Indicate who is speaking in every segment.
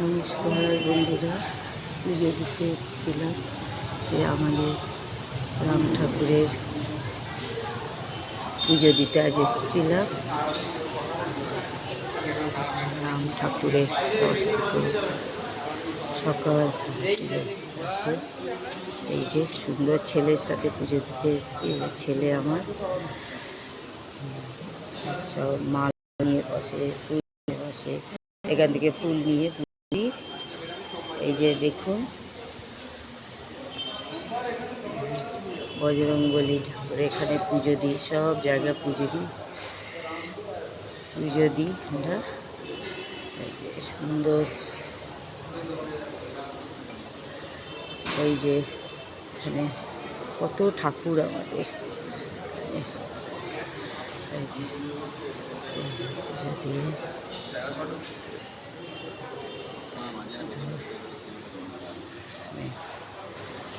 Speaker 1: নমস্কার বন্ধুরা, পুজো দিতে এসেছিলাম। সে আমাদের রাম ঠাকুরের পুজো দিতে আজ এসেছিলাম। রাম ঠাকুরের সকাল আছে। এই যে সুন্দর ছেলের সাথে পুজো দিতে এসেছি। ছেলে আমার সব মাল নিয়ে বসে, ফুল নিয়ে বসে, এখান থেকে ফুল নিয়ে পুজো। এই যে দেখুন বজরংবলী ঠাকুর এখানে পুজো দিই, সব জায়গায় পুজো দিই আমরা। সুন্দর এই যে এখানে কত ঠাকুর আমাদের। এই যে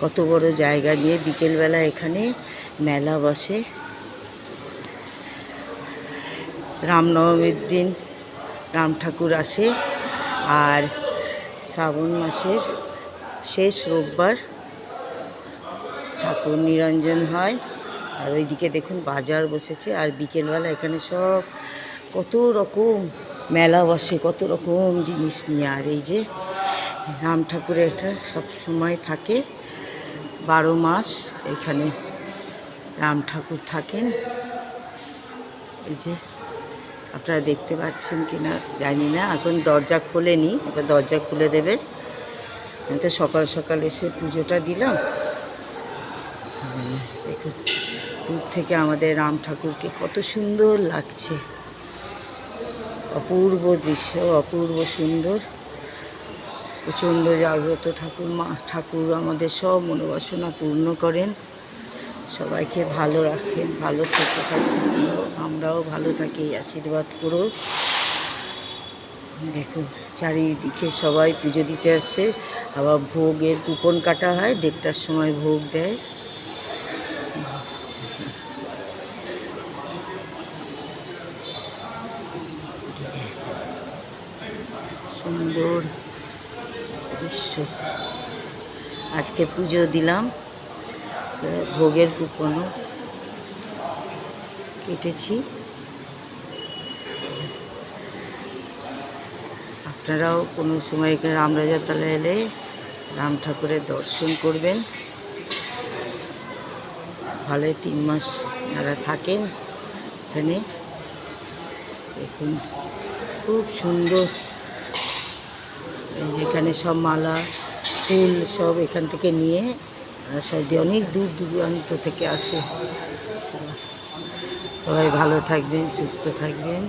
Speaker 1: কত বড় জায়গা নিয়ে বিকেলবেলা এখানে মেলা বসে। রামনবমীর দিন রাম ঠাকুর আসে, আর শ্রাবণ মাসের শেষ রোববার ঠাকুর নিরঞ্জন হয়। আর ওইদিকে দেখুন বাজার বসেছে, আর বিকেলবেলা এখানে সব কত রকম মেলা বসে, কত রকম জিনিস নিয়ে। আর এই যে রাম ঠাকুরের এটা সব সময় থাকে, 12 মাস এখানে রাম ঠাকুর থাকেন। এই যে আপনারা দেখতে পাচ্ছেন কি না জানি না, এখন দরজা খোলেনি, এবার দরজা খুলে দেবে। আমি তো সকাল সকাল এসে পুজোটা দিলাম। দেখুন দূর থেকে আমাদের রাম ঠাকুরকে কত সুন্দর লাগছে, অপূর্ব দৃশ্য, অপূর্ব সুন্দর। প্রচণ্ড জাগ্রত ঠাকুর, মা ঠাকুর আমাদের সব মনোবাসনা পূর্ণ করেন, সবাইকে ভালো রাখেন, ভালো থেকে থাকেন, আমরাও ভালো থাকি, আশীর্বাদ করো। দেখুন চারিদিকে সবাই পুজো দিতে আসছে। আবার ভোগের কুপন কাটা হয়, 1:30টার সময় ভোগ দেয়। সুন্দর দৃশ্য। আজকে পুজো দিলাম, ভোগের কুপনও কেটেছি। আপনারাও কোনো সময় রামরাজাতলা এলে রাম ঠাকুরের দর্শন করবেন। ভালো 3 মাস যারা থাকেন এখানে। দেখুন খুব সুন্দর। এই যেখানে সব মালা ফুল সব এখান থেকে নিয়ে সব অনেক দূর দূরান্ত থেকে আসে। সবাই ভালো থাকবেন, সুস্থ থাকবেন।